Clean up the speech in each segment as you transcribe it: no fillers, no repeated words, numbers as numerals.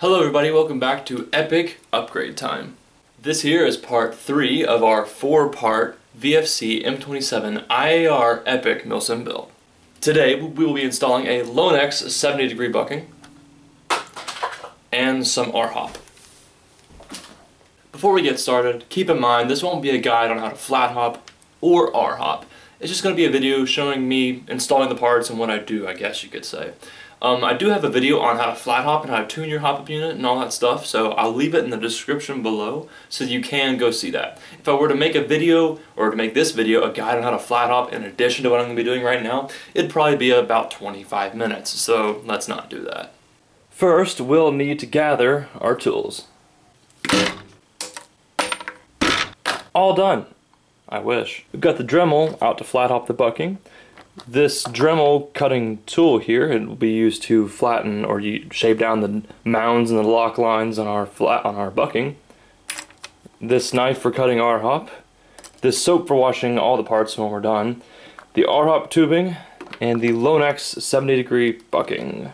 Hello everybody, welcome back to Epic Upgrade Time. This here is part 3 of our 4-part VFC M27IAR Epic Milsim build. Today we will be installing a Lonex 70-degree bucking and some R-hop. Before we get started, keep in mind this won't be a guide on how to flat hop or R-hop. It's just going to be a video showing me installing the parts and what I do, I guess you could say. I do have a video on how to flat hop and how to tune your hop-up unit and all that stuff, so I'll leave it in the description below so you can go see that. If I were to make a video, or to make this video, a guide on how to flat hop in addition to what I'm going to be doing right now, it'd probably be about 25 minutes, so let's not do that. First, we'll need to gather our tools. All done. I wish. We've got the Dremel out to flat hop the bucking. This Dremel cutting tool here, it will be used to flatten or shape down the mounds and the lock lines on our bucking. This knife for cutting R-hop. This soap for washing all the parts when we're done. The R-hop tubing and the Lonex 70-degree bucking.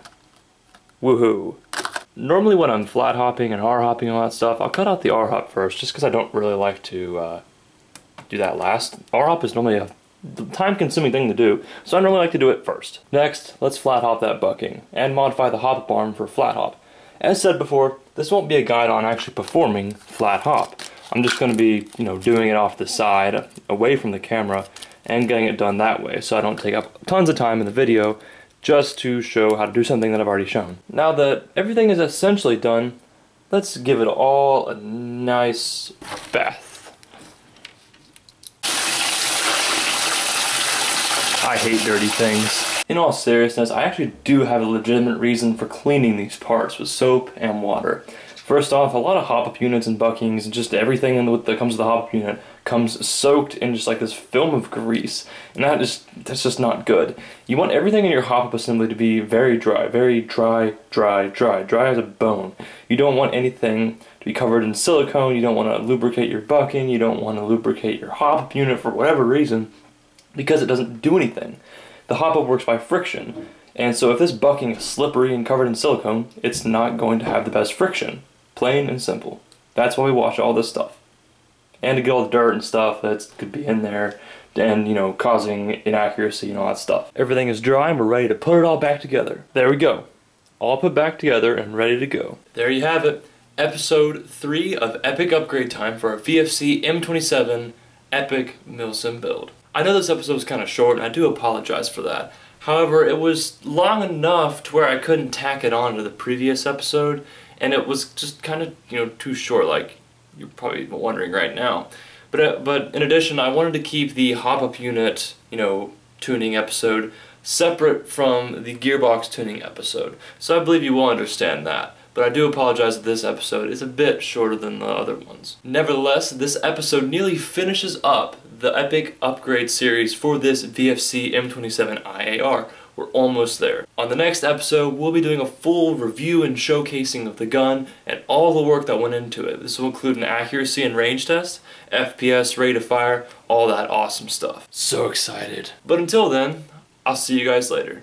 Woohoo! Normally when I'm flat hopping and R-hopping and all that stuff, I'll cut out the R-hop first just because I don't really like to do that last. R-hop is normally a time-consuming thing to do, so I normally like to do it first. Next, let's flat hop that bucking and modify the hop-up arm for flat hop. As said before, this won't be a guide on actually performing flat hop. I'm just going to be, doing it off the side, away from the camera, and getting it done that way, so I don't take up tons of time in the video just to show how to do something that I've already shown. Now that everything is essentially done, let's give it all a nice bath. I hate dirty things. In all seriousness, I actually do have a legitimate reason for cleaning these parts with soap and water. First off, a lot of hop-up units and buckings and just everything that comes with the hop-up unit comes soaked in just like this film of grease, and that's just not good. You want everything in your hop-up assembly to be very dry as a bone. You don't want anything to be covered in silicone, you don't want to lubricate your bucking, you don't want to lubricate your hop-up unit for whatever reason, because it doesn't do anything. The hop-up works by friction, and so if this bucking is slippery and covered in silicone, it's not going to have the best friction. Plain and simple. That's why we wash all this stuff. And to get all the dirt and stuff that could be in there and, causing inaccuracy and all that stuff. Everything is dry and we're ready to put it all back together. There we go. All put back together and ready to go. There you have it. Episode 3 of Epic Upgrade Time for our VFC M27 Epic Milsim build. I know this episode was kind of short, and I do apologize for that. However, it was long enough to where I couldn't tack it on to the previous episode, and it was just kind of, too short, like you're probably wondering right now. But in addition, I wanted to keep the hop-up unit, tuning episode separate from the gearbox tuning episode. So I believe you will understand that. But I do apologize that this episode is a bit shorter than the other ones. Nevertheless, this episode nearly finishes up the Epic Upgrade series for this VFC M27IAR. We're almost there. On the next episode, we'll be doing a full review and showcasing of the gun and all the work that went into it. This will include an accuracy and range test, FPS, rate of fire, all that awesome stuff. So excited. But until then, I'll see you guys later.